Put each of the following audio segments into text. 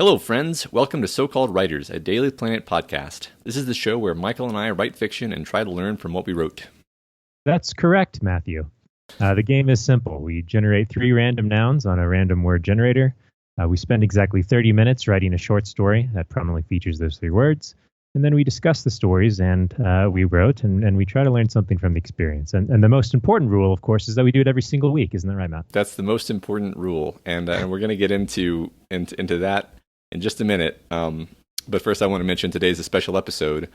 Hello, friends. Welcome to So-Called Writers, a Daily Planet podcast. This is the show where Michael and I write fiction and try to learn from what we wrote. That's correct, Matthew. The game is simple. We generate 3 random nouns on a random word generator. We spend exactly 30 minutes writing a short story that prominently features those 3 words. And then we discuss the stories we wrote, and we try to learn something from the experience. And the most important rule, of course, is that we do it every single week. Isn't that right, Matt? That's the most important rule, and we're going to get into that in just a minute. But first, I want to mention today's a special episode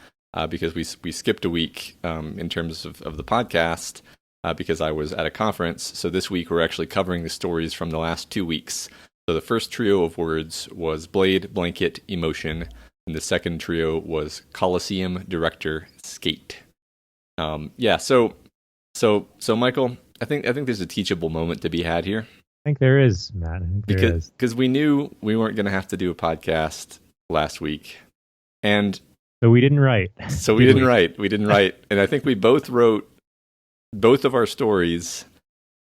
because we skipped a week in terms of the podcast because I was at a conference. So this week, we're actually covering the stories from the last 2 weeks. So the first trio of words was Blade, Blanket, Emotion. And the second trio was Coliseum, Director, Skate. So Michael, I think there's a teachable moment to be had here. I think there is, Matt. I think there is. Because we knew we weren't going to have to do a podcast last week. And so we didn't write. We didn't write. And I think we both wrote both of our stories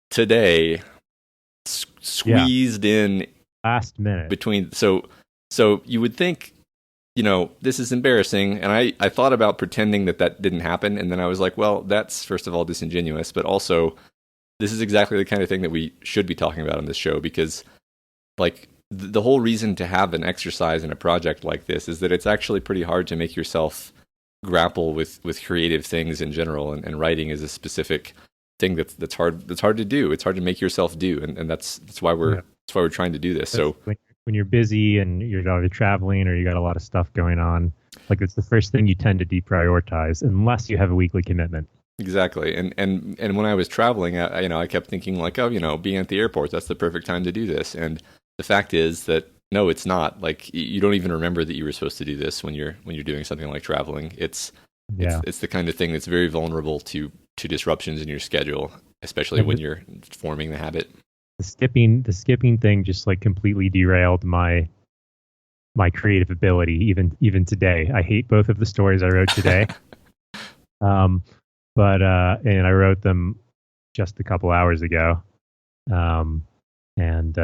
today, squeezed in last minute between. So you would think, this is embarrassing. And I thought about pretending that didn't happen. And then I was like, well, that's first of all disingenuous, but also this is exactly the kind of thing that we should be talking about on this show, because like the whole reason to have an exercise in a project like this is that it's actually pretty hard to make yourself grapple with creative things in general. And writing is a specific thing that's hard to do. It's hard to make yourself do. And that's why we're trying to do this. So when you're busy and you're either traveling or you got a lot of stuff going on, like it's the first thing you tend to deprioritize unless you have a weekly commitment. Exactly. And when I was traveling, I kept thinking like, being at the airport, that's the perfect time to do this. And the fact is that no, it's not. Like you don't even remember that you were supposed to do this when you're doing something like traveling. It's the kind of thing that's very vulnerable to disruptions in your schedule, especially when you're forming the habit. The skipping thing just like completely derailed my creative ability even today. I hate both of the stories I wrote today. But I wrote them just a couple hours ago. I don't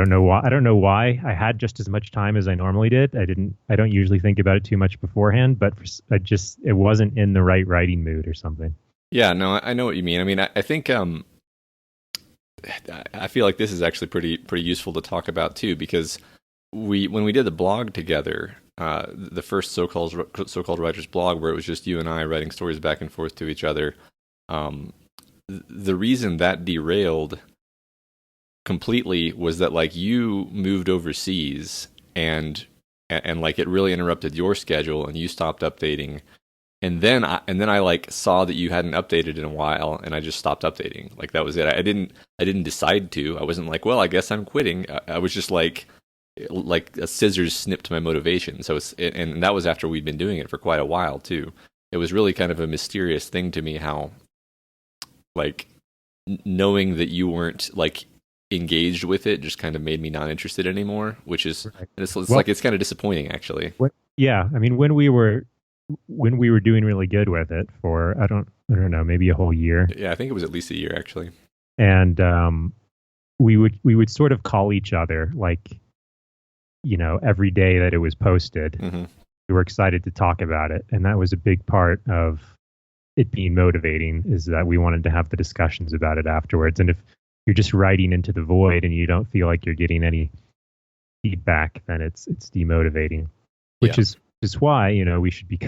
know why I had just as much time as I normally did. I don't usually think about it too much beforehand, but it wasn't in the right writing mood or something. Yeah, no, I know what you mean. I mean, I think I feel like this is actually pretty useful to talk about too, because when we did the blog together, the first so-called writers blog, where it was just you and I writing stories back and forth to each other, the reason that derailed completely was that like you moved overseas and like it really interrupted your schedule and you stopped updating. And then I like saw that you hadn't updated in a while, and I just stopped updating. Like that was it. I didn't decide to. I wasn't like, well, I guess I'm quitting. I was just like a scissors snipped my motivation. So and that was after we'd been doing it for quite a while too. It was really kind of a mysterious thing to me how, like, knowing that you weren't like engaged with it just kind of made me not interested anymore. Which is right. It's kind of disappointing actually. Yeah, I mean when we were doing really good with it for I don't know, maybe a whole year. Yeah, I think it was at least a year actually. And we would sort of call each other like, every day that it was posted. Mm-hmm. We were excited to talk about it, and that was a big part of it being motivating, is that we wanted to have the discussions about it afterwards. And if you're just writing into the void and you don't feel like you're getting any feedback, then it's demotivating, which is why, we should be.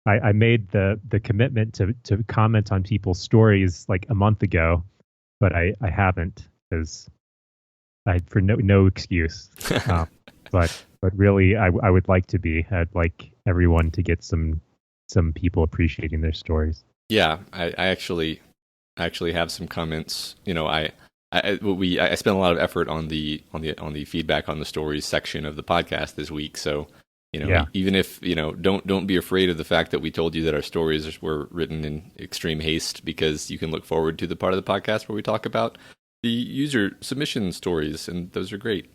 I made the commitment to comment on people's stories like a month ago, but I haven't because for no excuse. But really, I would like to be. I'd like everyone to get some people appreciating their stories. Yeah, I actually have some comments. I spent a lot of effort on the feedback on the stories section of the podcast this week. So even if don't be afraid of the fact that we told you that our stories were written in extreme haste, because you can look forward to the part of the podcast where we talk about the user submission stories, and those are great.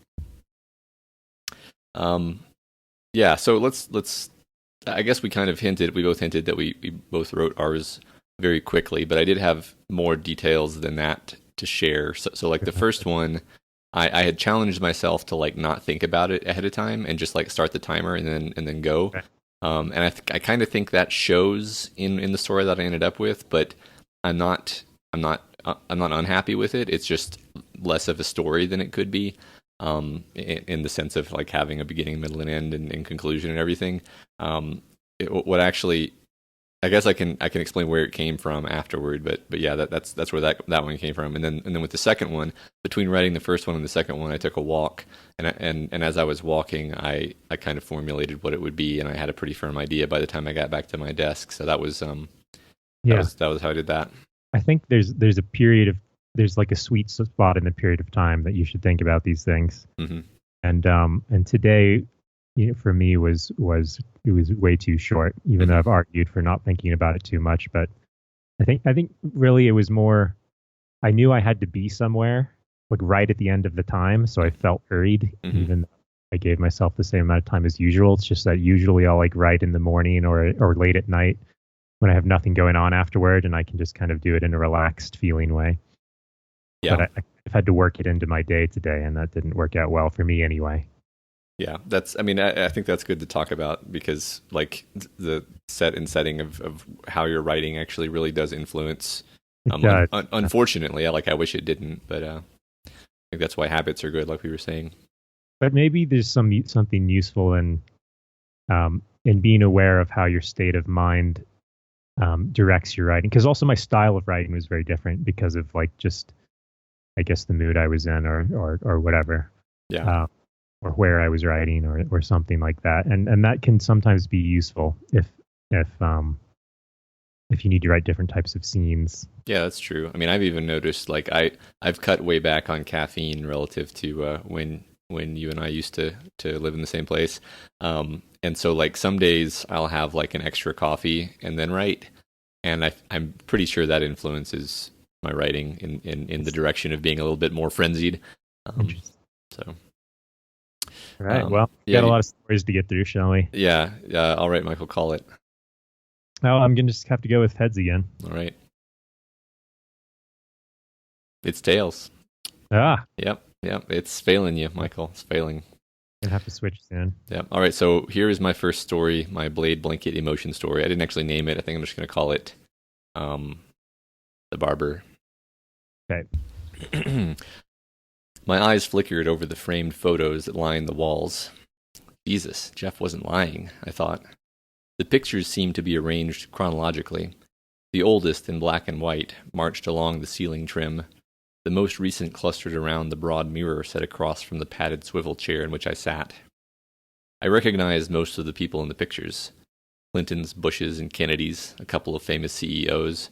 So let's I guess we both hinted that we both wrote ours very quickly, but I did have more details than that to share. So like the first one, I had challenged myself to like not think about it ahead of time and just like start the timer and then go. Okay. And I kind of think that shows in the story that I ended up with, but I'm not unhappy with it. It's just less of a story than it could be, in the sense of like having a beginning, middle, and end, and conclusion and everything. What actually, I guess I can explain where it came from afterward, but yeah, that's where that one came from. And then with the second one, between writing the first one and the second one, I took a walk, and as I was walking, I kind of formulated what it would be, and I had a pretty firm idea by the time I got back to my desk. So that was that was how I did that. I think there's there's like a sweet spot in the period of time that you should think about these things. Mm-hmm. And today, for me it was way too short, even though I've argued for not thinking about it too much. But I think really it was more, I knew I had to be somewhere like right at the end of the time, so I felt hurried, even though I gave myself the same amount of time as usual. It's just that usually I'll like write in the morning or late at night when I have nothing going on afterward, and I can just kind of do it in a relaxed feeling way. Yeah. But I've had to work it into my day today, and that didn't work out well for me anyway. Yeah, I think that's good to talk about, because like the setting of how you're writing actually really does influence. Unfortunately, I wish it didn't, but I think that's why habits are good, like we were saying. But maybe there's something useful in being aware of how your state of mind directs your writing. Because also my style of writing was very different because of like just, I guess, the mood I was in or whatever. Yeah. Or where I was writing or something like that. And that can sometimes be useful if you need to write different types of scenes. Yeah, that's true. I mean, I've even noticed like I've cut way back on caffeine relative to when you and I used to live in the same place. And so like some days I'll have like an extra coffee and then write. And I'm pretty sure that influences my writing in the direction of being a little bit more frenzied. So. All right. Well, we got a lot of stories to get through, shall we? Yeah. All right, Michael, call it. Oh, I'm going to just have to go with heads again. All right. It's tails. Yep. It's failing you, Michael. It's failing. Gonna have to switch soon. Yeah. All right. So here is my first story, my Blade Blanket emotion story. I didn't actually name it. I think I'm just going to call it The Barber. Okay. My eyes flickered over the framed photos that lined the walls. Jesus, Jeff wasn't lying, I thought. The pictures seemed to be arranged chronologically. The oldest, in black and white, marched along the ceiling trim. The most recent clustered around the broad mirror set across from the padded swivel chair in which I sat. I recognized most of the people in the pictures. Clintons, Bushes, and Kennedys, a couple of famous CEOs.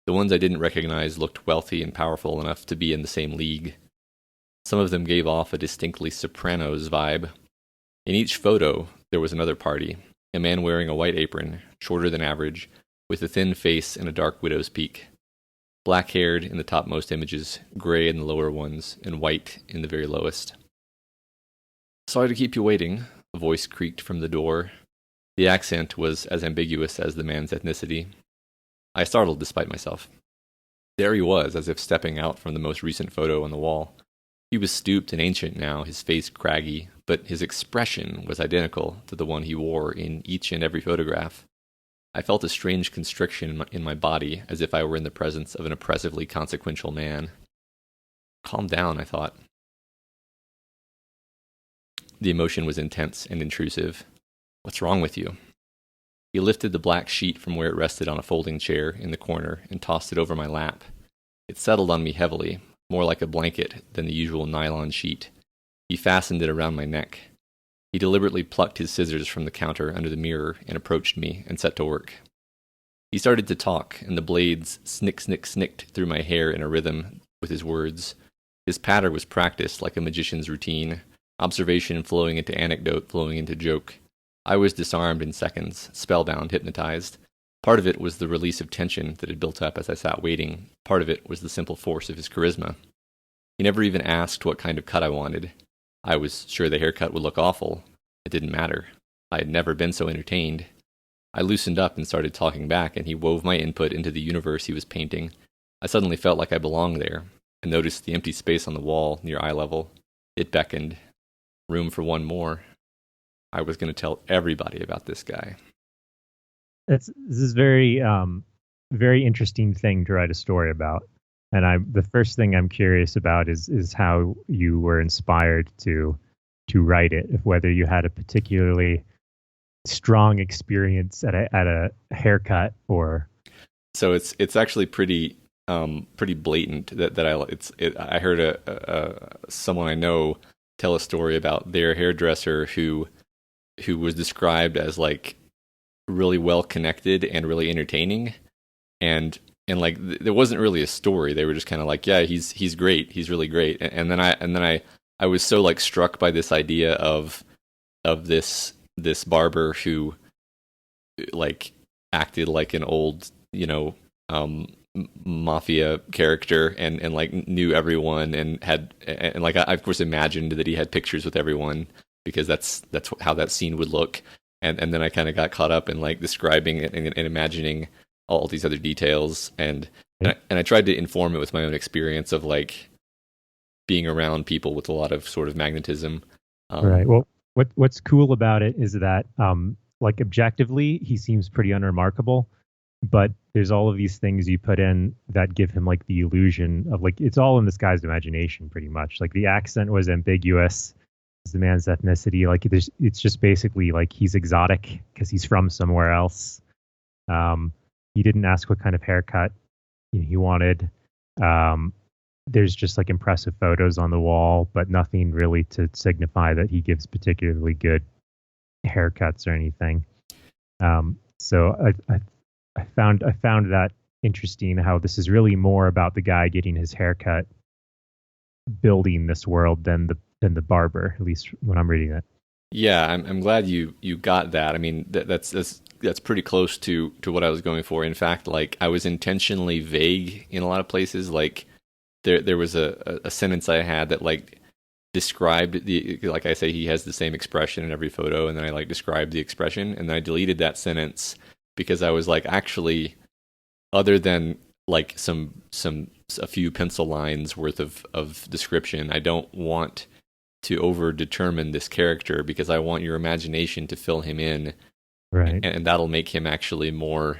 The ones I didn't recognize looked wealthy and powerful enough to be in the same league. Some of them gave off a distinctly Sopranos vibe. In each photo, there was another party. A man wearing a white apron, shorter than average, with a thin face and a dark widow's peak. Black-haired in the topmost images, gray in the lower ones, and white in the very lowest. Sorry to keep you waiting, a voice creaked from the door. The accent was as ambiguous as the man's ethnicity. I startled despite myself. There he was, as if stepping out from the most recent photo on the wall. He was stooped and ancient now, his face craggy, but his expression was identical to the one he wore in each and every photograph. I felt a strange constriction in my body, as if I were in the presence of an oppressively consequential man. Calm down, I thought. The emotion was intense and intrusive. What's wrong with you? He lifted the black sheet from where it rested on a folding chair in the corner and tossed it over my lap. It settled on me heavily, more like a blanket than the usual nylon sheet. He fastened it around my neck. He deliberately plucked his scissors from the counter under the mirror and approached me and set to work. He started to talk, and the blades snicked through my hair in a rhythm with his words. His patter was practiced like a magician's routine, observation flowing into anecdote, flowing into joke. I was disarmed in seconds, spellbound, hypnotized. Part of it was the release of tension that had built up as I sat waiting. Part of it was the simple force of his charisma. He never even asked what kind of cut I wanted. I was sure the haircut would look awful. It didn't matter. I had never been so entertained. I loosened up and started talking back, and he wove my input into the universe he was painting. I suddenly felt like I belonged there. I noticed the empty space on the wall near eye level. it beckoned room for one more. I was going to tell everybody about this guy. This is very very interesting thing to write a story about. And the first thing I'm curious about is how you were inspired to write it, if whether you had a particularly strong experience at a haircut or. So it's actually pretty blatant that I heard someone I know tell a story about their hairdresser who was described as like really well connected and really entertaining, and like there wasn't really a story. They were just kind of like, yeah, he's great, he's really great. And then I was so like struck by this idea of this barber who like acted like an old, mafia character and like knew everyone and like I of course imagined that he had pictures with everyone because that's how that scene would look. And then I kind of got caught up in like describing it and imagining all these other details, and I tried to inform it with my own experience of like being around people with a lot of sort of magnetism. Right. Well, what's cool about it is that like objectively he seems pretty unremarkable, but there's all of these things you put in that give him like the illusion of like it's all in this guy's imagination pretty much. Like the accent was ambiguous. The man's ethnicity, like it's just basically like he's exotic because he's from somewhere else. He didn't ask what kind of haircut he wanted. There's just like impressive photos on the wall, but nothing really to signify that he gives particularly good haircuts or anything. So I found that interesting, how this is really more about the guy getting his haircut building this world than the barber, at least when I'm reading it. Yeah, I'm glad you got that. I mean, that's pretty close to what I was going for. In fact, like I was intentionally vague in a lot of places. Like there was a sentence I had that like described like I say he has the same expression in every photo, and then I like described the expression, and then I deleted that sentence because I was like, actually, other than like a few pencil lines worth of description, I don't want to over determine this character because I want your imagination to fill him in, right? And that'll make him actually more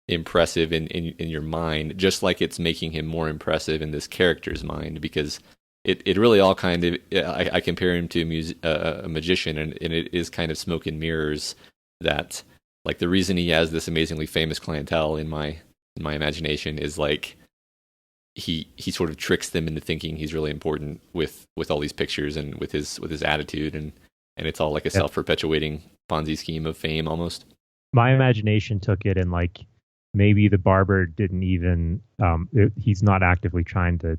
impressive in your mind, just like it's making him more impressive in this character's mind, because it really all kind of I compare him to a magician, and it is kind of smoke and mirrors that like the reason he has this amazingly famous clientele in my imagination is like he sort of tricks them into thinking he's really important with all these pictures and with his attitude, and it's all like a self-perpetuating Ponzi scheme of fame almost. My imagination took it, and like maybe the barber didn't even he's not actively trying to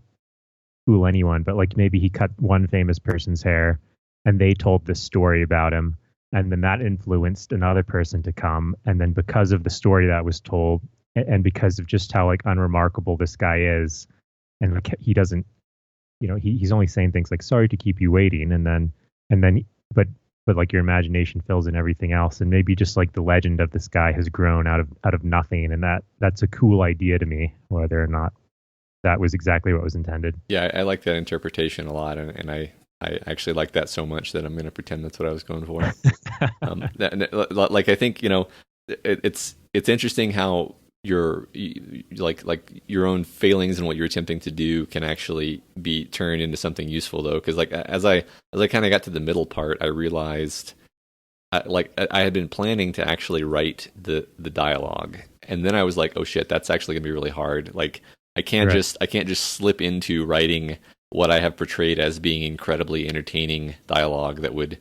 fool anyone, but like maybe he cut one famous person's hair and they told this story about him, and then that influenced another person to come, and then because of the story that was told and because of just how like unremarkable this guy is, and like he doesn't, he's only saying things like sorry to keep you waiting, and then but like your imagination fills in everything else, and maybe just like the legend of this guy has grown out of nothing, and that's a cool idea to me, whether or not that was exactly what was intended. Yeah, I like that interpretation a lot, and I actually like that so much that I'm going to pretend that's what I was going for. Like I think it's interesting how your your own failings and what you're attempting to do can actually be turned into something useful, though, because like as I kind of got to the middle part, I realized I had been planning to actually write the dialogue, and then I was like, oh shit, that's actually gonna be really hard. Like I can't just slip into writing what I have portrayed as being incredibly entertaining dialogue that would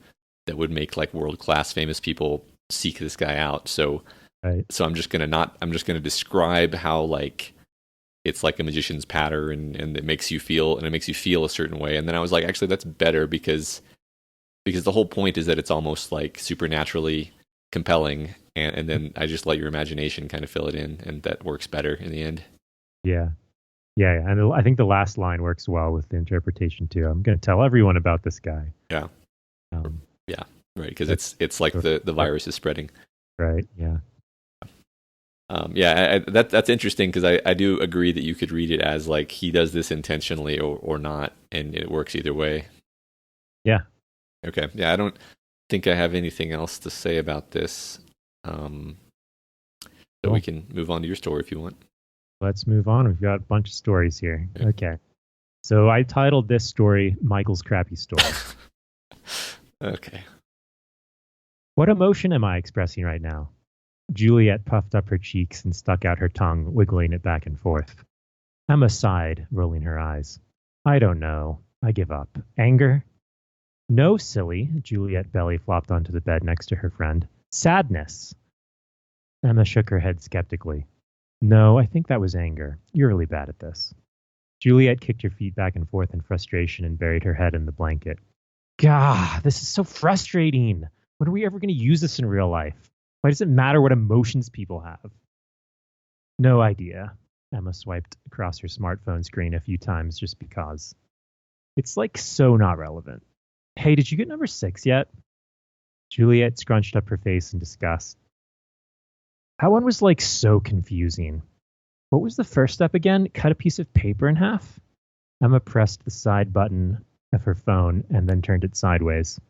make like world class famous people seek this guy out. So I'm just gonna describe how like it's like a magician's patter, and it makes you feel a certain way. And then I was like, actually, that's better because the whole point is that it's almost like supernaturally compelling, and then I just let your imagination kind of fill it in, and that works better in the end. Yeah. And I think the last line works well with the interpretation too. I'm going to tell everyone about this guy. Yeah. Yeah. Right. Because it's like the virus is spreading. Right. Yeah. That's interesting, because I do agree that you could read it as like he does this intentionally or not, and it works either way. Yeah. Okay. Yeah, I don't think I have anything else to say about this. Um, so we Cool. can move on to your story if you want. Let's move on. We've got a bunch of stories here. Okay. Okay. So I titled this story Michael's Crappy Story. Okay. What emotion am I expressing right now? Juliet puffed up her cheeks and stuck out her tongue, wiggling it back and forth. Emma sighed, rolling her eyes. I don't know. I give up. Anger? No, silly. Juliet belly flopped onto the bed next to her friend. Sadness. Emma shook her head skeptically. No, I think that was anger. You're really bad at this. Juliet kicked her feet back and forth in frustration and buried her head in the blanket. Gah, this is so frustrating. When are we ever going to use this in real life? Why does it matter what emotions people have? No idea. Emma swiped across her smartphone screen a few times just because. It's like so not relevant. Hey, did you get number 6 yet? Juliet scrunched up her face in disgust. That one was like so confusing. What was the first step again? Cut a piece of paper in half? Emma pressed the side button of her phone and then turned it sideways.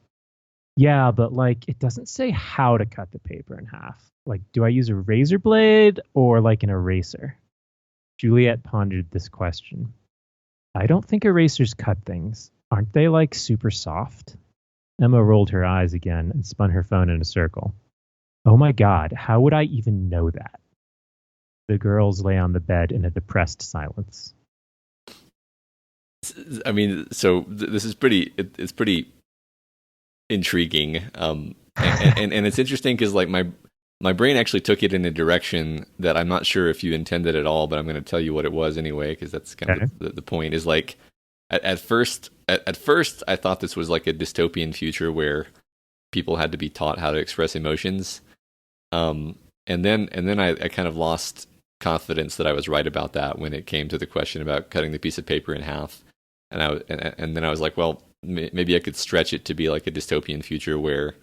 Yeah, but like it doesn't say how to cut the paper in half. Like, do I use a razor blade or like an eraser? Juliet pondered this question. I don't think erasers cut things. Aren't they like super soft? Emma rolled her eyes again and spun her phone in a circle. Oh my God, how would I even know that? The girls lay on the bed in a depressed silence. I mean, so this is pretty. It's pretty intriguing, and it's interesting because like my brain actually took it in a direction that I'm not sure if you intended at all, but I'm going to tell you what it was anyway because that's kind of the point. Is like at first I thought this was like a dystopian future where people had to be taught how to express emotions, and then I kind of lost confidence that I was right about that when it came to the question about cutting the piece of paper in half. And then I was like, well, maybe I could stretch it to be like a dystopian future where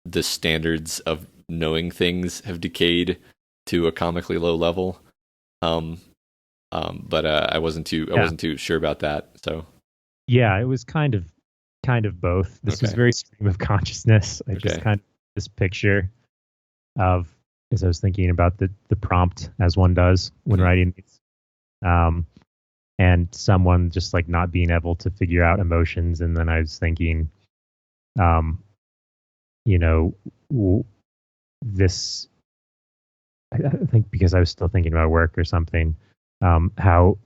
the standards of knowing things have decayed to a comically low level. But I wasn't too sure about that. So yeah, it was kind of both. This was very stream of consciousness. I just kind of this picture of, as I was thinking about the prompt as one does when writing these. And someone just like not being able to figure out emotions. And then I was thinking, this, I think because I was still thinking about work or something, how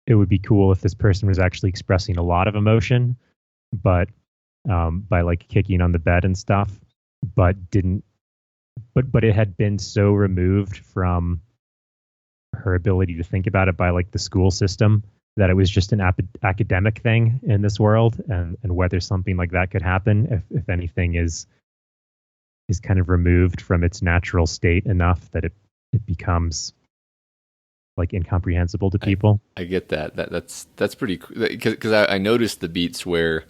it would be cool if this person was actually expressing a lot of emotion, but by like kicking on the bed and stuff, but it had been so removed from her ability to think about it by like the school system that it was just an academic thing in this world, and whether something like that could happen if anything is kind of removed from its natural state enough that it becomes like incomprehensible to people. I get that. That's pretty cool because I noticed the beats where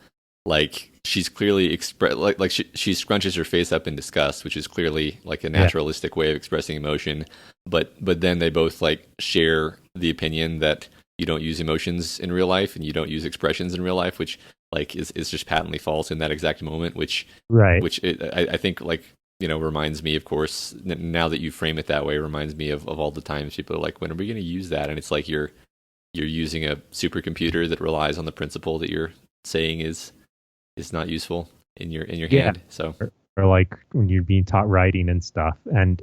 like she's clearly like she scrunches her face up in disgust, which is clearly like a naturalistic way of expressing emotion. But then they both like share the opinion that you don't use emotions in real life and you don't use expressions in real life, which like is just patently false in that exact moment. I think like reminds me, of course, now that you frame it that way, reminds me of all the times people are like, when are we going to use that? And it's like you're using a supercomputer that relies on the principle that you're saying is not useful in your hand. So or like when you're being taught writing and stuff, and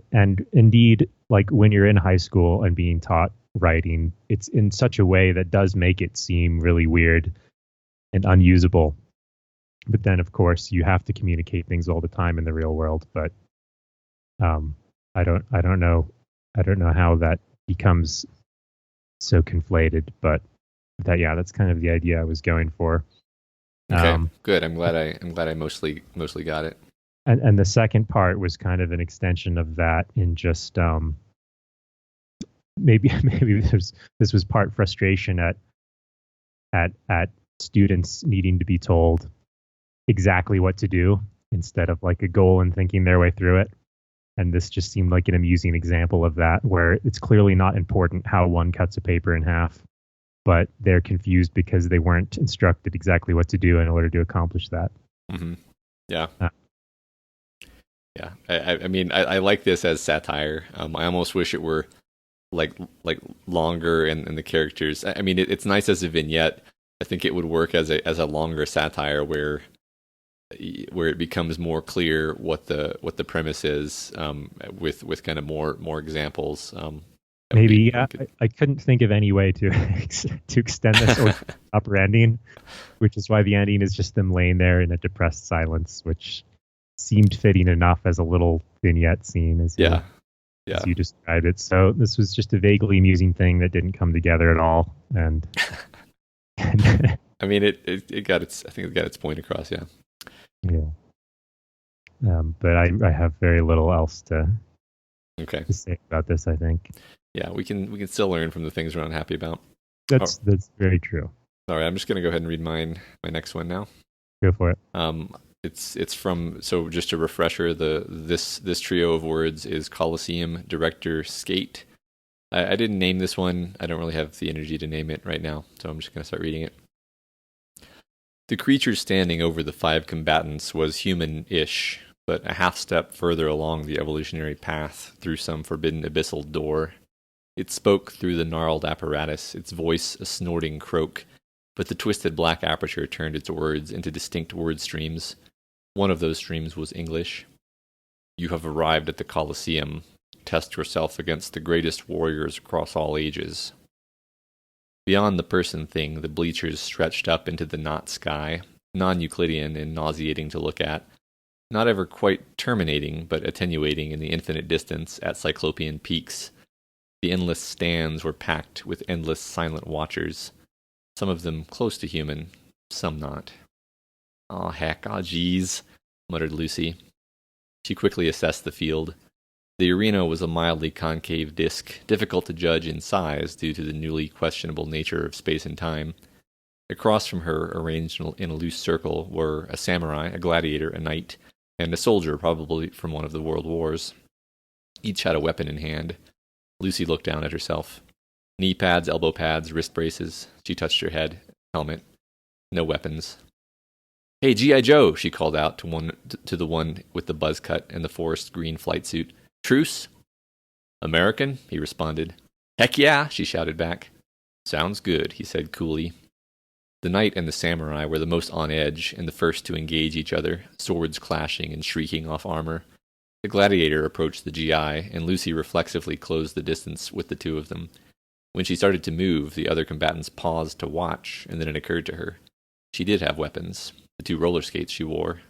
indeed like when you're in high school and being taught writing, it's in such a way that does make it seem really weird and unusable. But then of course you have to communicate things all the time in the real world. But I don't know how that becomes so conflated, but that's kind of the idea I was going for. Okay, good. I'm glad I mostly got it. And the second part was kind of an extension of that in just maybe this was part frustration at students needing to be told exactly what to do instead of like a goal and thinking their way through it. And this just seemed like an amusing example of that, where it's clearly not important how one cuts a paper in half. but they're confused because they weren't instructed exactly what to do in order to accomplish that. Mm-hmm. Yeah. Yeah. I mean, I like this as satire. I almost wish it were like longer and the characters. I mean, it's nice as a vignette. I think it would work as a longer satire where it becomes more clear what the premise is, with kind of more examples. Maybe I couldn't think of any way to to extend this or upper ending, which is why the ending is just them laying there in a depressed silence, which seemed fitting enough as a little vignette scene, as you described it. So this was just a vaguely amusing thing that didn't come together at all, and I mean, it got its. I think it got its point across. Yeah. Yeah. But I have very little else to say about this, I think. Yeah, we can still learn from the things we're not happy about. That's very true. All right, I'm just gonna go ahead and read my next one now. Go for it. It's from, so just a refresher, this trio of words is Coliseum Director Skate. I didn't name this one. I don't really have the energy to name it right now, so I'm just gonna start reading it. The creature standing over the 5 combatants was human-ish, but a half step further along the evolutionary path through some forbidden abyssal door. It spoke through the gnarled apparatus, its voice a snorting croak, but the twisted black aperture turned its words into distinct word streams. One of those streams was English. You have arrived at the Coliseum. Test yourself against the greatest warriors across all ages. Beyond the person thing, the bleachers stretched up into the not sky, non-Euclidean and nauseating to look at, not ever quite terminating, but attenuating in the infinite distance at cyclopean peaks. The endless stands were packed with endless silent watchers, some of them close to human, some not. "Aw, heck, aw, geez," muttered Lucy. She quickly assessed the field. The arena was a mildly concave disk, difficult to judge in size due to the newly questionable nature of space and time. Across from her, arranged in a loose circle, were a samurai, a gladiator, a knight, and a soldier, probably from one of the world wars. Each had a weapon in hand. Lucy looked down at herself. Knee pads, elbow pads, wrist braces. She touched her head. Helmet. No weapons. "Hey, G.I. Joe," she called out to the one with the buzz cut and the forest green flight suit. "Truce?" "American?" he responded. "Heck yeah," she shouted back. "Sounds good," he said coolly. The knight and the samurai were the most on edge and the first to engage each other, swords clashing and shrieking off armor. The gladiator approached the GI, and Lucy reflexively closed the distance with the two of them. When she started to move, the other combatants paused to watch, and then it occurred to her. She did have weapons, the 2 roller skates she wore.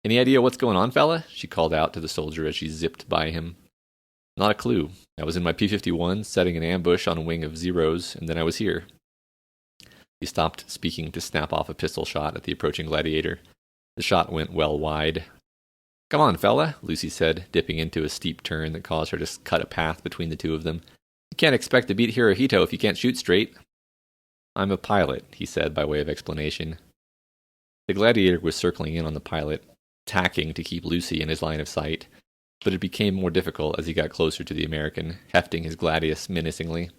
"Any idea what's going on, fella?" she called out to the soldier as she zipped by him. "Not a clue. I was in my P-51 setting an ambush on a wing of Zeros, and then I was here." He stopped speaking to snap off a pistol shot at the approaching gladiator. The shot went well wide. "Come on, fella," Lucy said, dipping into a steep turn that caused her to cut a path between the two of them. "You can't expect to beat Hirohito if you can't shoot straight." "I'm a pilot," he said by way of explanation. The gladiator was circling in on the pilot, tacking to keep Lucy in his line of sight, but it became more difficult as he got closer to the American, hefting his gladius menacingly.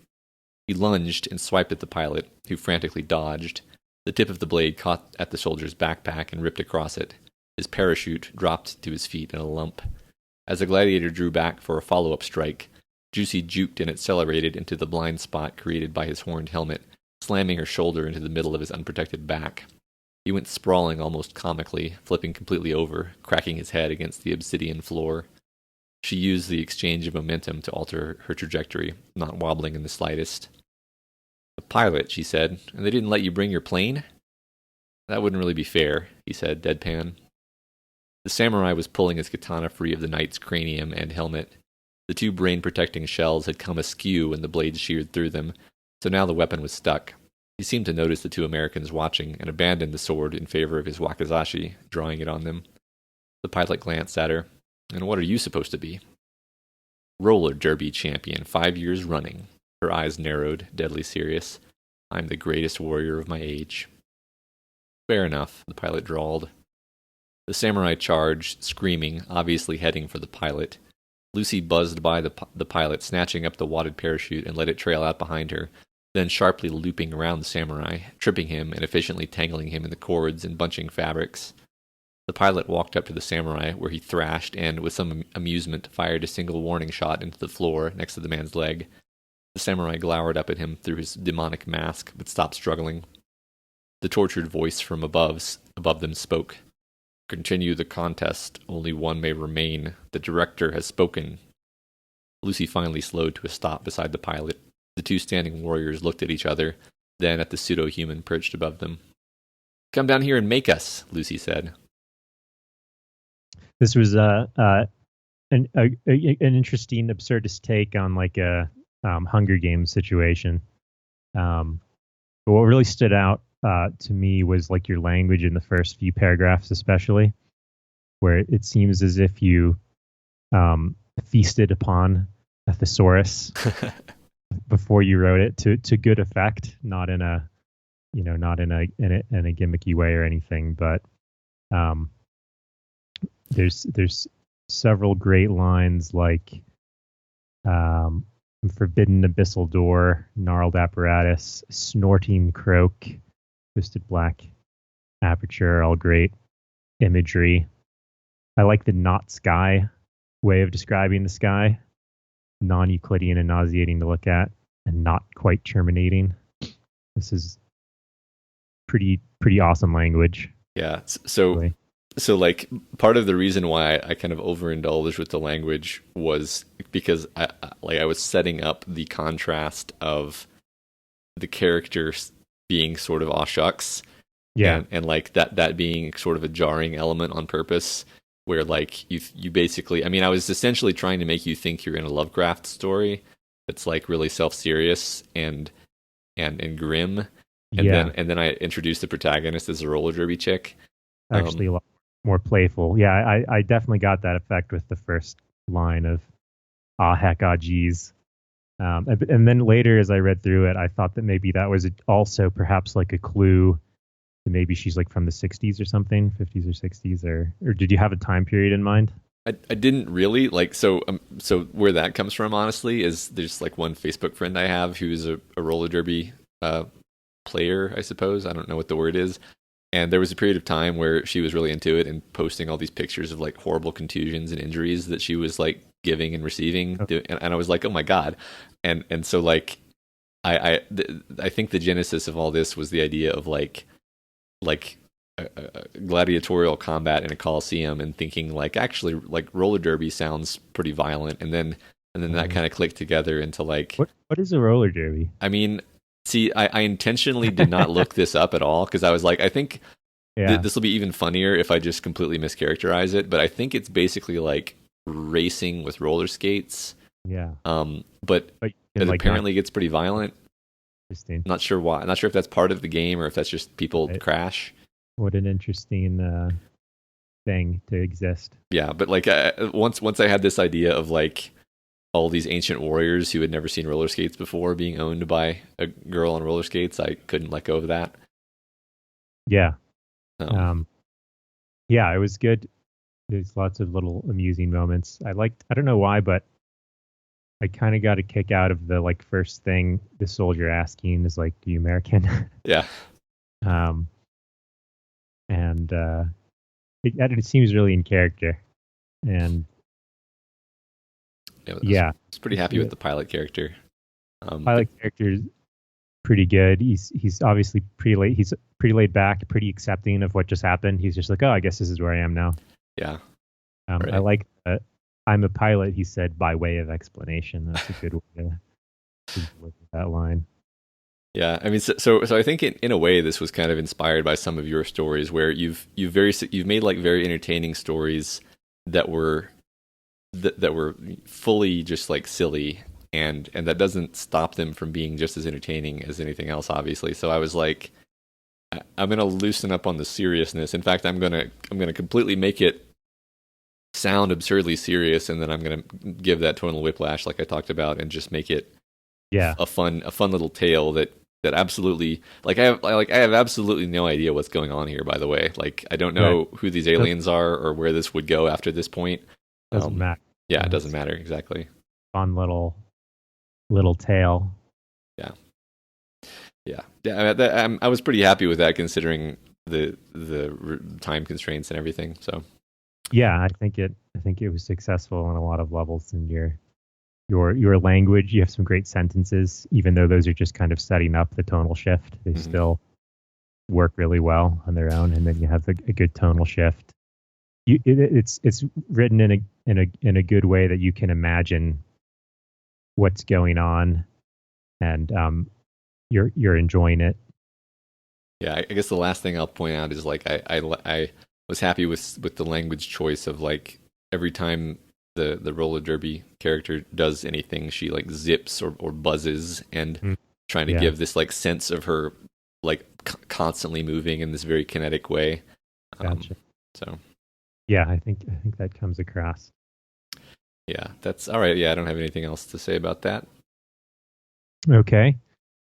He lunged and swiped at the pilot, who frantically dodged. The tip of the blade caught at the soldier's backpack and ripped across it. His parachute dropped to his feet in a lump. As the gladiator drew back for a follow-up strike, Juicy juked and accelerated into the blind spot created by his horned helmet, slamming her shoulder into the middle of his unprotected back. He went sprawling almost comically, flipping completely over, cracking his head against the obsidian floor. She used the exchange of momentum to alter her trajectory, not wobbling in the slightest. "A pilot," she said, "and they didn't let you bring your plane?" "That wouldn't really be fair," he said, deadpan. The samurai was pulling his katana free of the knight's cranium and helmet. The 2 brain-protecting shells had come askew when the blades sheared through them, so now the weapon was stuck. He seemed to notice the 2 Americans watching and abandoned the sword in favor of his wakizashi, drawing it on them. The pilot glanced at her. "And what are you supposed to be?" "Roller derby champion 5 years running." Her eyes narrowed, deadly serious. "I'm the greatest warrior of my age." "Fair enough," the pilot drawled. The samurai charged, screaming, obviously heading for the pilot. Lucy buzzed by the pilot, snatching up the wadded parachute and let it trail out behind her, then sharply looping around the samurai, tripping him and efficiently tangling him in the cords and bunching fabrics. The pilot walked up to the samurai, where he thrashed and, with some amusement, fired a single warning shot into the floor next to the man's leg. The samurai glowered up at him through his demonic mask, but stopped struggling. The tortured voice from above them spoke. Continue the contest. Only one may remain. The director has spoken. Lucy finally slowed to a stop beside the pilot. The two standing warriors looked at each other, then at the pseudo-human perched above them. Come down here and make us, Lucy said. This was an interesting absurdist take on like a Hunger Games situation. But what really stood out to me was like your language in the first few paragraphs, especially, where it seems as if you feasted upon a thesaurus before you wrote it to good effect, not in a gimmicky way or anything, but there's several great lines like forbidden abyssal door, gnarled apparatus, snorting croak, twisted black aperture, all great imagery. I like the not sky way of describing the sky, non-Euclidean and nauseating to look at, and not quite terminating. This is pretty awesome language. Yeah. So like part of the reason why I kind of overindulged with the language was because I was setting up the contrast of the characters being sort of aw shucks. Yeah. And like that being sort of a jarring element on purpose, where like you basically, I mean, I was essentially trying to make you think you're in a Lovecraft story that's like really self-serious and grim. And then I introduced the protagonist as a roller derby chick. Actually a lot more playful. Yeah, I definitely got that effect with the first line of ah heck, ah geez. And then later as I read through it, I thought that maybe that was also perhaps like a clue to maybe she's like from the 60s or something, 50s or 60s, or did you have a time period in mind? I didn't really like, so where that comes from, honestly, is there's like one Facebook friend I have who's a roller derby player, I suppose. I don't know what the word is. And there was a period of time where she was really into it and posting all these pictures of like horrible contusions and injuries that she was like giving and receiving. Okay. And I was like, oh my God. And so like, I think the genesis of all this was the idea of like a gladiatorial combat in a Coliseum, and thinking like, actually like roller derby sounds pretty violent. And then that kind of clicked together into like, what is a roller derby? I mean, see, I intentionally did not look this up at all, because I was like, I think this will be even funnier if I just completely mischaracterize it. But I think it's basically like racing with roller skates. Yeah. But it like apparently gets pretty violent. Interesting. Not sure why. Not sure if that's part of the game or if that's just people crash. What an interesting thing to exist. Yeah, but like once I had this idea of like all these ancient warriors who had never seen roller skates before being owned by a girl on roller skates, I couldn't let go of that. Yeah. Yeah, it was good. There's lots of little amusing moments. I don't know why, but I kind of got a kick out of the like first thing the soldier asking is like, "Do you American?" Yeah. And it seems really in character. And I was pretty happy with the pilot character. Pilot character is pretty good. He's obviously he's pretty laid back, pretty accepting of what just happened. He's just like, oh, I guess this is where I am now. Yeah. Right. I like that. I'm a pilot, he said, by way of explanation. That's a good way to look at that line. Yeah, I mean, so I think in a way this was kind of inspired by some of your stories, where you've made like very entertaining stories that were fully just like silly, and that doesn't stop them from being just as entertaining as anything else, obviously. So I was like, I'm gonna loosen up on the seriousness. In fact, I'm gonna completely make it sound absurdly serious, and then I'm gonna give that tonal whiplash like I talked about, and just make it a fun little tale that absolutely, like I have absolutely no idea what's going on here, by the way. Like I don't know who these aliens are or where this would go after this point. Doesn't matter. Yeah, it doesn't matter, exactly. Fun little tale. Yeah. Yeah. I was pretty happy with that considering the time constraints and everything. So Yeah, I think it was successful on a lot of levels. And your language, you have some great sentences, even though those are just kind of setting up the tonal shift. They still work really well on their own. And then you have a good tonal shift. It's written in a good way that you can imagine what's going on, and you're enjoying it. yeah, I guess the last thing I'll point out is like I was happy with the language choice of like every time the roller derby character does anything, she like zips or buzzes and trying to give this like sense of her like constantly moving in this very kinetic way. Gotcha. So yeah, I think that comes across. Yeah, that's all right. Yeah, I don't have anything else to say about that. Okay.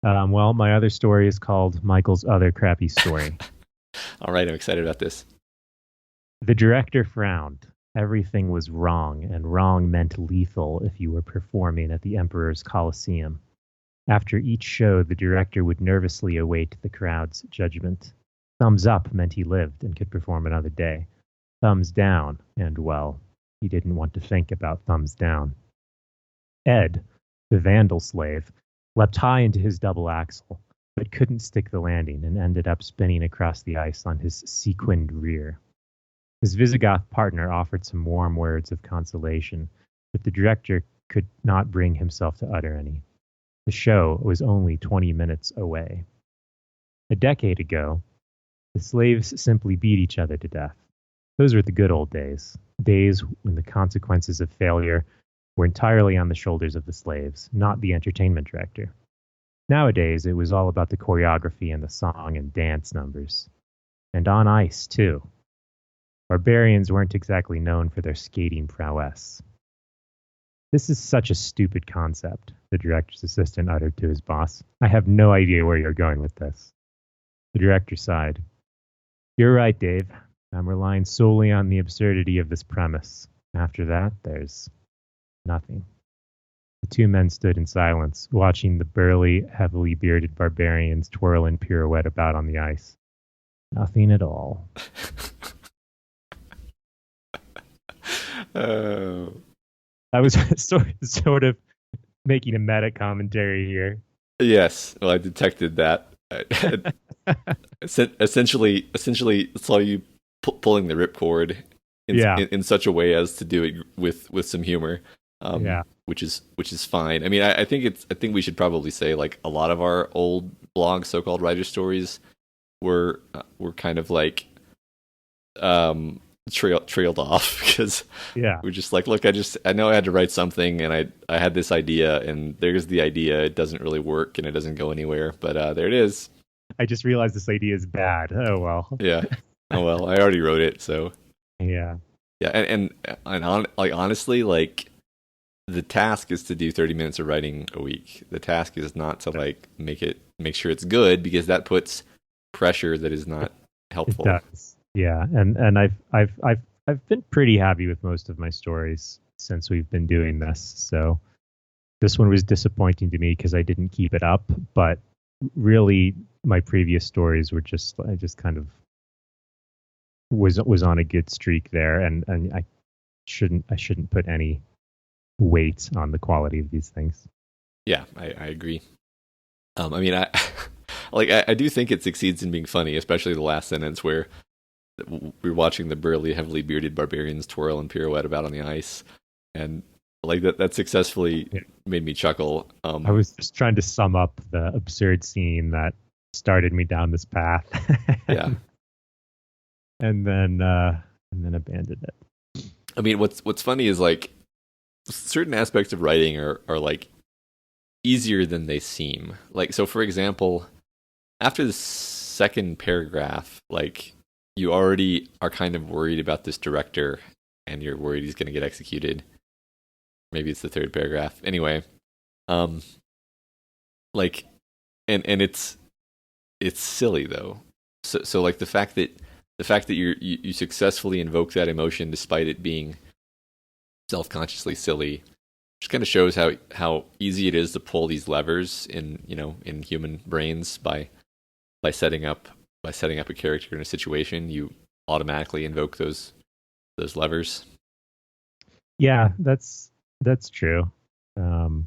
Well, my other story is called Michael's Other Crappy Story. All right, I'm excited about this. The director frowned. Everything was wrong, and wrong meant lethal if you were performing at the Emperor's Coliseum. After each show, the director would nervously await the crowd's judgment. Thumbs up meant he lived and could perform another day. Thumbs down, and well, he didn't want to think about thumbs down. Ed, the vandal slave, leapt high into his double axle, but couldn't stick the landing and ended up spinning across the ice on his sequined rear. His Visigoth partner offered some warm words of consolation, but the director could not bring himself to utter any. The show was only 20 minutes away. A decade ago, the slaves simply beat each other to death. Those were the good old days, days when the consequences of failure were entirely on the shoulders of the slaves, not the entertainment director. Nowadays, it was all about the choreography and the song and dance numbers. And on ice, too. Barbarians weren't exactly known for their skating prowess. This is such a stupid concept, the director's assistant uttered to his boss. I have no idea where you're going with this. The director sighed. You're right, Dave. I'm relying solely on the absurdity of this premise. After that, there's nothing. The two men stood in silence, watching the burly, heavily bearded barbarians twirl and pirouette about on the ice. Nothing at all. Oh. I was sort of making a meta commentary here. Yes, well, I detected that. Essentially, it's all you pulling the ripcord in such a way as to do it with some humor. Which is fine. I mean, I think we should probably say like a lot of our old blog so-called writer stories were kind of like trailed off because we're just like, look, I know I had to write something and I had this idea and there's the idea. It doesn't really work and it doesn't go anywhere, but there it is. I just realized this idea is bad. Oh well. Yeah. Oh well, I already wrote it, so yeah. And honestly, like the task is to do 30 minutes of writing a week. The task is not to like make sure it's good because that puts pressure that is not helpful. It does. Yeah, and I've been pretty happy with most of my stories since we've been doing this. So this one was disappointing to me because I didn't keep it up, but really my previous stories were I just kind of was on a good streak there, and I shouldn't put any weight on the quality of these things. Yeah, I agree. I mean, I do think it succeeds in being funny, especially the last sentence where we're watching the burly, heavily bearded barbarians twirl and pirouette about on the ice, and like that successfully made me chuckle. I was just trying to sum up the absurd scene that started me down this path. Yeah, and then abandoned it. I mean, what's funny is like certain aspects of writing are like easier than they seem. Like, so for example, after the second paragraph, like you already are kind of worried about this director and you're worried he's going to get executed. Maybe it's the third paragraph. Anyway, like, and it's silly though. So like the fact that you successfully invoke that emotion despite it being self-consciously silly just kind of shows how easy it is to pull these levers in human brains by setting up a character in a situation. You automatically invoke those levers. Yeah, that's true. Um,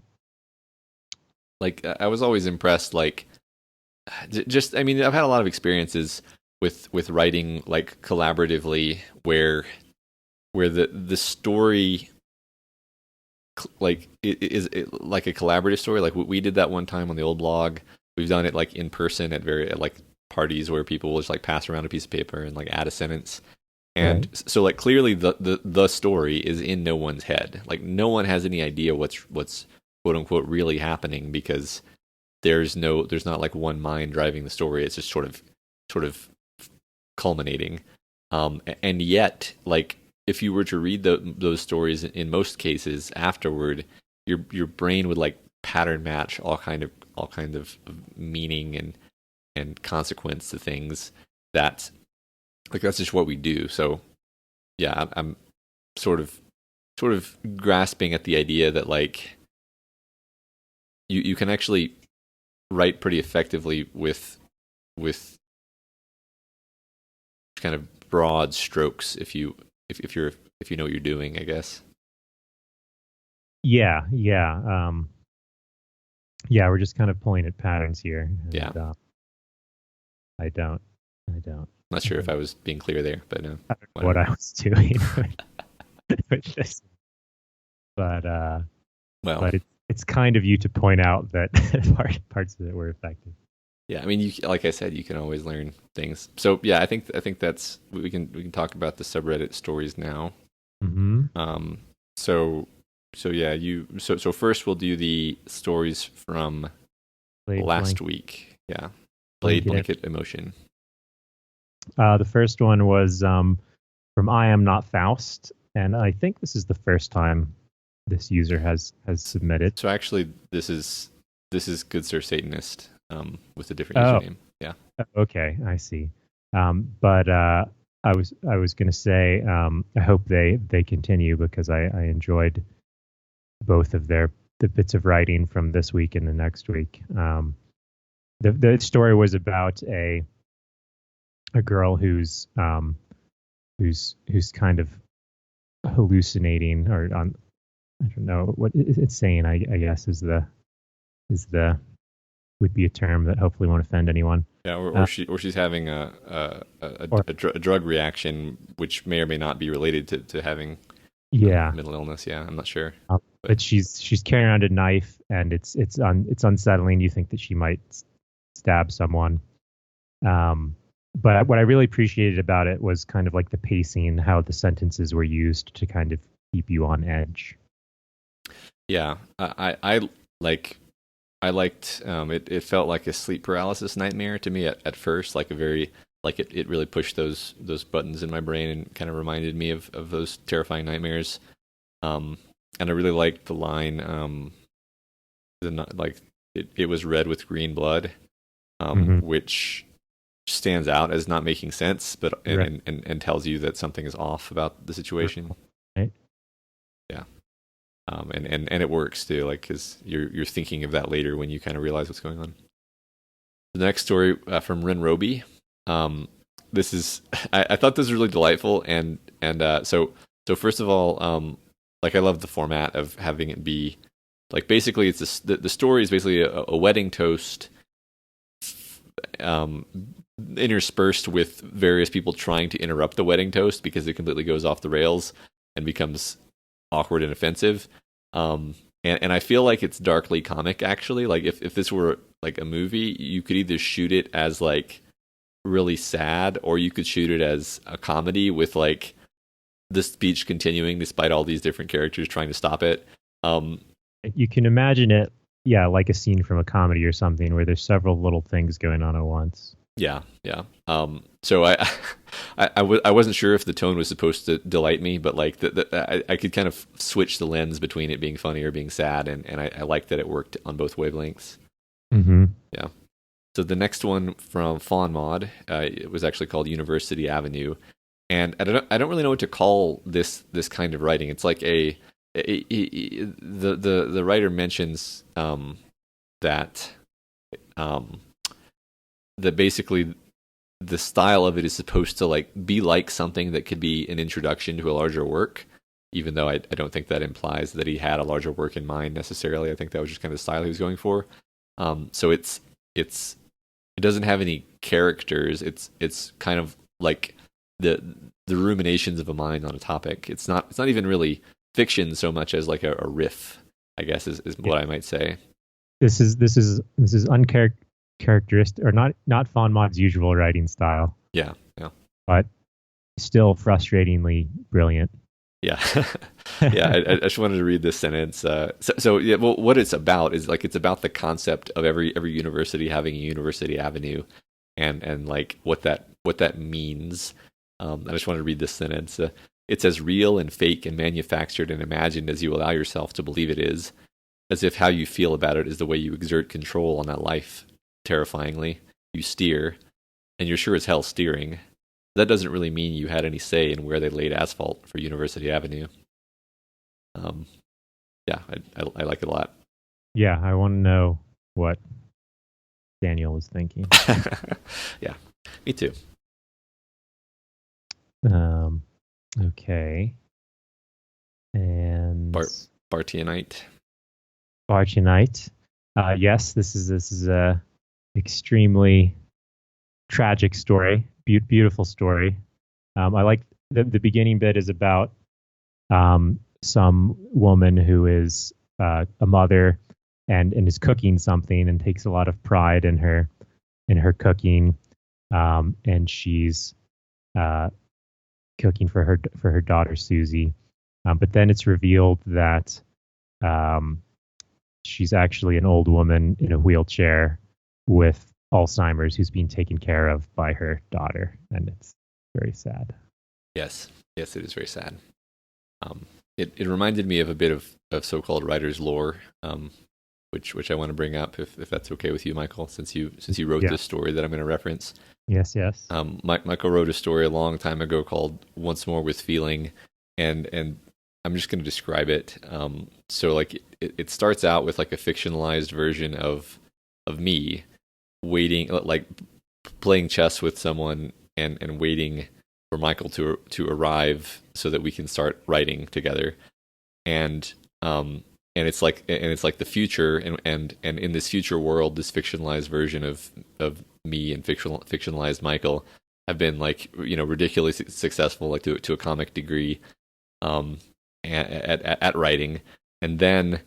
Like I was always impressed. Like just I mean I've had a lot of experiences with writing like collaboratively where the story like is like a collaborative story. Like we did that one time on the old blog. We've done it like in person at like parties where people will just like pass around a piece of paper and like add a sentence. And right. so like clearly the story is in no one's head. Like no one has any idea what's quote unquote really happening, because there's not like one mind driving the story. It's just sort of culminating. And yet, like if you were to read those stories in most cases afterward, your brain would like pattern match all kind of meaning and consequence to things that like that's just what we do. So yeah, I'm sort of grasping at the idea that like you can actually write pretty effectively with kind of broad strokes if you know what you're doing, I guess. Yeah, yeah. We're just kind of pulling at patterns here. And, Yeah. I don't. Not sure if I was being clear there, but no. I don't know what I was doing with this. But well, it's kind of you to point out that parts of it were effective. yeah, I mean, like I said, you can always learn things. So yeah, I think that's we can talk about the subreddit stories now. Mm-hmm. So yeah, so first we'll do the stories from Blade last blanket. week. Yeah, Blade Blanket Emotion. The first one was from I Am Not Faust, and I think this is the first time this user has submitted. So actually, this is Good Sir Satanist with a different username. Yeah. Okay, I see. But I was going to say I hope they continue, because I enjoyed both of the bits of writing from this week and the next week. The story was about a girl who's kind of hallucinating, or on, I don't know what it's saying. I guess is the would be a term that hopefully won't offend anyone. Yeah, or she's having a drug reaction, which may or may not be related to having mental illness. Yeah, I'm not sure. But she's carrying around a knife, and it's unsettling. You think that she might stab someone. But what I really appreciated about it was kind of like the pacing, how the sentences were used to kind of keep you on edge. Yeah, I liked it. It felt like a sleep paralysis nightmare to me at first, like a very like it really pushed those buttons in my brain and kind of reminded me of those terrifying nightmares. And I really liked the line, it was red with green blood, which stands out as not making sense, but and tells you that something is off about the situation. Right. Yeah. And it works too, like because you're thinking of that later when you kind of realize what's going on. The next story from Ren Roby. This is I thought this was really delightful, and so first of all, like I love the format of having it be like basically it's the story is basically a wedding toast, interspersed with various people trying to interrupt the wedding toast because it completely goes off the rails and becomes awkward and offensive. And I feel like it's darkly comic, actually. Like if this were like a movie, you could either shoot it as like really sad, or you could shoot it as a comedy with like the speech continuing despite all these different characters trying to stop it. You can imagine it, like a scene from a comedy or something where there's several little things going on at once. Yeah. So I wasn't sure if the tone was supposed to delight me, but like I could kind of switch the lens between it being funny or being sad, and I liked that it worked on both wavelengths. Mm-hmm. Yeah. So the next one from Fawn Mod, it was actually called University Avenue, and I don't really know what to call this kind of writing. It's like a the writer mentions that um, that basically the style of it is supposed to like be like something that could be an introduction to a larger work, even though I don't think that implies that he had a larger work in mind necessarily. I think that was just kind of the style he was going for. So it doesn't have any characters. It's kind of like the ruminations of a mind on a topic. It's not even really fiction so much as like a riff, I guess is what I might say. This is uncharacteristic, or not Von Maud's usual writing style. Yeah, but still frustratingly brilliant. Yeah, yeah. I just wanted to read this sentence. So yeah, well, what it's about is like it's about the concept of every university having a university avenue, and like what that means. I just wanted to read this sentence. It's as real and fake and manufactured and imagined as you allow yourself to believe it is, as if how you feel about it is the way you exert control on that life. Terrifyingly, you steer, and you're sure as hell steering. That doesn't really mean you had any say in where they laid asphalt for University Avenue. Yeah, I like it a lot. Yeah, I want to know what Daniel was thinking. Yeah, me too. Okay. And Bartianite. Bartianite. Yes, this is a extremely tragic story. Beautiful story. I like the beginning bit is about some woman who is a mother and is cooking something and takes a lot of pride in her cooking, and she's cooking for her daughter Susie, but then it's revealed that she's actually an old woman in a wheelchair with Alzheimer's who's being taken care of by her daughter, and it's very sad. Yes, it is very sad. It reminded me of a bit of so-called writer's lore, which I want to bring up if that's okay with you, Michael, since you wrote this story that I'm going to reference. Yes. Michael wrote a story a long time ago called "Once More with Feeling," and I'm just going to describe it. So like it starts out with like a fictionalized version of me waiting, like playing chess with someone and waiting for Michael to arrive so that we can start writing together. And it's like the future, and in this future world, this fictionalized version of me and fictionalized Michael have been like, ridiculously successful, like to a comic degree, at writing, and then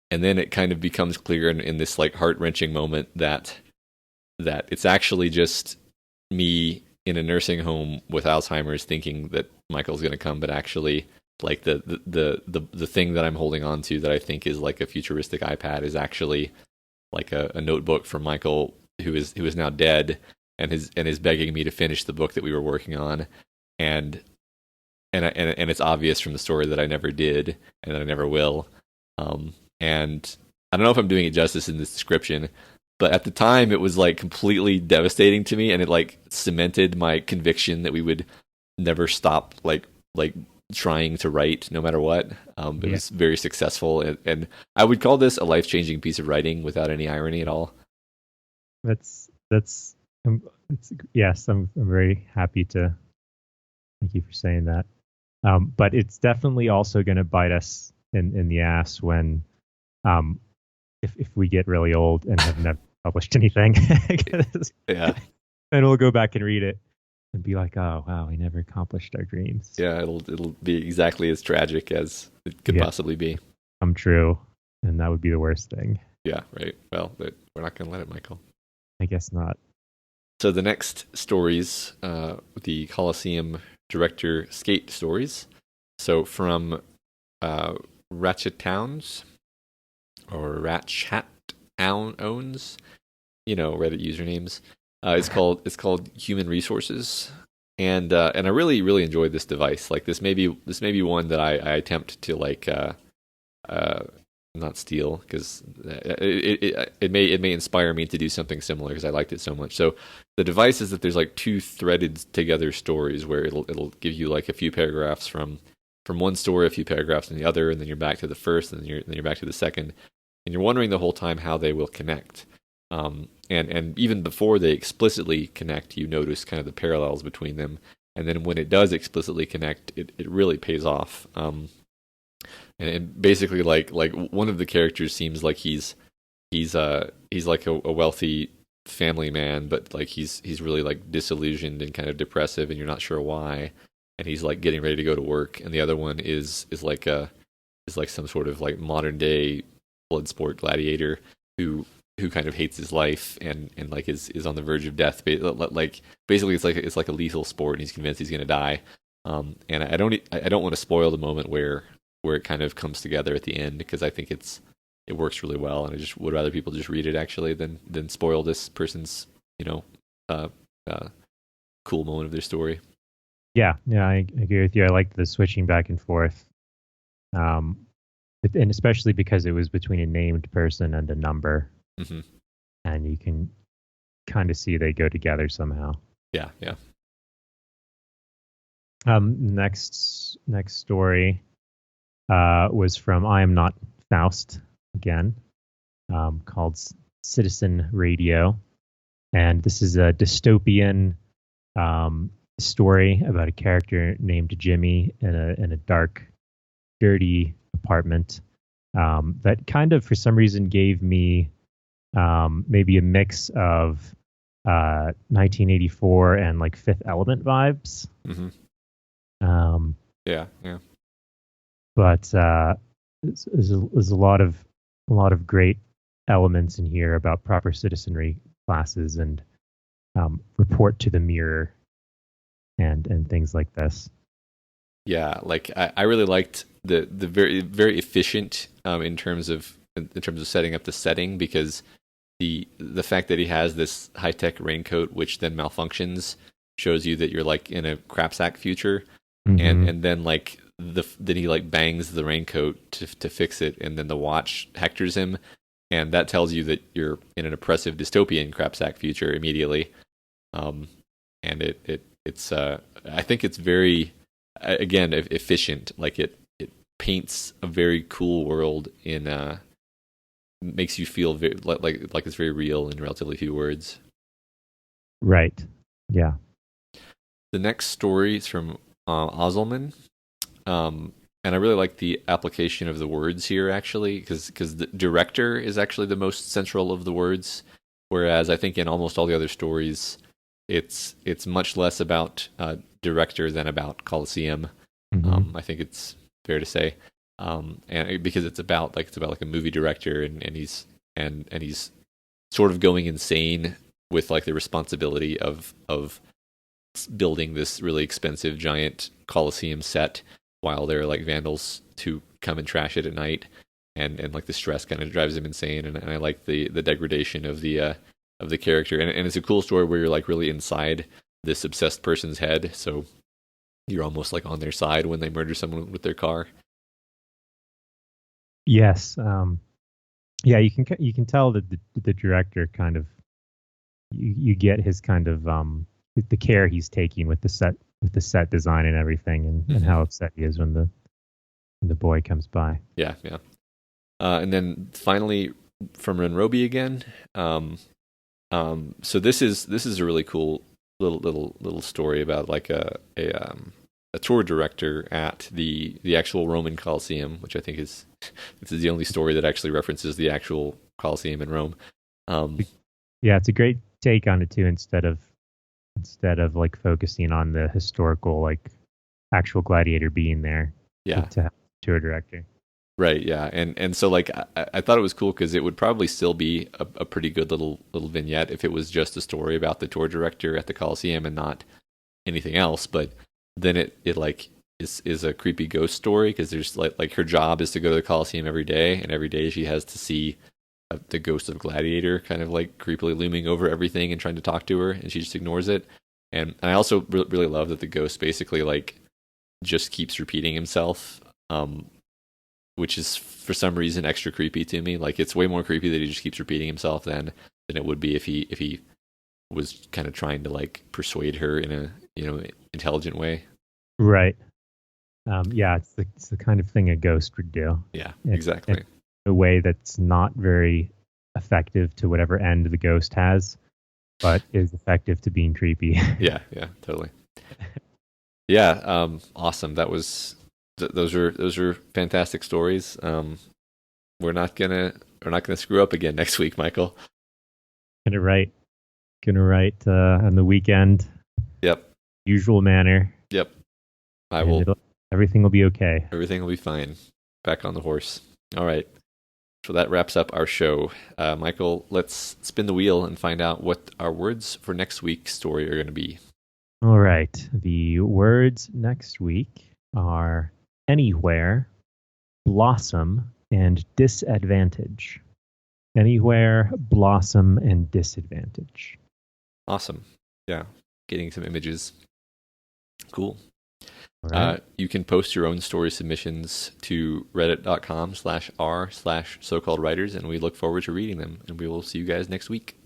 it kind of becomes clear in this like heart-wrenching moment that it's actually just me in a nursing home with Alzheimer's thinking that Michael's going to come, but actually like the thing that I'm holding on to that I think is like a futuristic iPad is actually like a notebook from Michael who is now dead and is begging me to finish the book that we were working on, and it's obvious from the story that I never did and that I never will. And I don't know if I'm doing it justice in this description, but at the time it was like completely devastating to me, and it like cemented my conviction that we would never stop like trying to write no matter what. It was very successful, and I would call this a life-changing piece of writing without any irony at all. Yes, I'm very happy to. Thank you for saying that. But it's definitely also going to bite us in the ass when, if we get really old and have never published anything. Yeah. Then we'll go back and read it and be like, oh wow, we never accomplished our dreams. Yeah, it'll be exactly as tragic as it could possibly be. Come true, and that would be the worst thing. Yeah, right. Well, but we're not going to let it, Michael. I guess not. So the next stories, the Coliseum director skate stories. So from Ratchet Towns or Ratchat Owns, Reddit usernames. It's called Human Resources, and I really really enjoyed this device. Like this may be one that I attempt to like not steal, because it may inspire me to do something similar because I liked it so much. So the device is that there's like two threaded together stories where it'll give you like a few paragraphs from from one story a few paragraphs in the other, and then you're back to the first, and then you're back to the second, and you're wondering the whole time how they will connect. And even before they explicitly connect, you notice kind of the parallels between them. And then when it does explicitly connect, it really pays off. And basically, like one of the characters seems like he's like a wealthy family man, but like he's really like disillusioned and kind of depressive, and you're not sure why. And he's like getting ready to go to work, and the other one is like some sort of like modern day blood sport gladiator who kind of hates his life and like is on the verge of death. Like basically, it's like a lethal sport, and he's convinced he's going to die. And I don't want to spoil the moment where it kind of comes together at the end, because I think it works really well, and I just would rather people just read it actually than spoil this person's cool moment of their story. Yeah, I agree with you. I liked the switching back and forth, and especially because it was between a named person and a number, and you can kind of see they go together somehow. Yeah. Next story was from I Am Not Faust again, called Citizen Radio, and this is a dystopian story about a character named Jimmy in a dark, dirty apartment that kind of, for some reason, gave me maybe a mix of 1984 and like Fifth Element vibes. Yeah. But there's a lot of great elements in here about proper citizenry classes and report to the mirror and things like this. Yeah, like I really liked the very very efficient in terms of setting up the setting, because the fact that he has this high tech raincoat which then malfunctions shows you that you're like in a crapsack future, and then like then he like bangs the raincoat to fix it, and then the watch hectors him, and that tells you that you're in an oppressive dystopian crapsack future immediately. And it's I think it's very, again, efficient. Like it paints a very cool world in makes you feel very, like it's very real in relatively few words. Right. Yeah. The next story is from Ozelman, and I really like the application of the words here actually, because the director is actually the most central of the words, whereas I think in almost all the other stories, it's much less about director than about Coliseum. I think it's fair to say, and because it's about like a movie director, and he's sort of going insane with like the responsibility of building this really expensive giant Coliseum set, while there are like vandals who come and trash it at night, and like the stress kind of drives him insane, and I like the degradation of the character, and it's a cool story where you're like really inside this obsessed person's head, so you're almost like on their side when they murder someone with their car. Yes. Yeah, you can tell that the director kind of you get his kind of the care he's taking with the set design and everything, and how upset he is when the boy comes by. Yeah. And then finally from Renrobi again. So this is a really cool little story about like a tour director at the actual Roman Coliseum, which I think this is the only story that actually references the actual Coliseum in Rome. Yeah, it's a great take on it too, instead of like focusing on the historical, like actual gladiator being there. Yeah. To have a tour director. Right, yeah, and so like I thought it was cool because it would probably still be a pretty good little vignette if it was just a story about the tour director at the Coliseum and not anything else. But then it like is a creepy ghost story, because there's like her job is to go to the Coliseum every day, and every day she has to see the ghost of Gladiator kind of like creepily looming over everything and trying to talk to her, and she just ignores it. And I also really love that the ghost basically like just keeps repeating himself. Which is for some reason extra creepy to me. Like it's way more creepy that he just keeps repeating himself than it would be if he was kind of trying to like persuade her in a intelligent way. Right. Yeah, it's the kind of thing a ghost would do. Yeah, In exactly. a way that's not very effective to whatever end the ghost has, but is effective to being creepy. Yeah, yeah, totally. Yeah, awesome. Those are fantastic stories. We're not gonna we're not gonna screw up again next week, Michael. gonna write gonna write on the weekend, Yep, usual manner, yep. I and will. it'll everything will be okay. Everything will be fine. Back on the horse. All right. So that wraps up our show. Michael, let's spin the wheel and find out what our words for next week's story are going to be. All right. The words next week are anywhere, blossom, and disadvantage. Anywhere, blossom, and disadvantage. Awesome. Yeah. Getting some images. Cool. All right. You can post your own story submissions to reddit.com/r/so-called writers, and we look forward to reading them. And we will see you guys next week.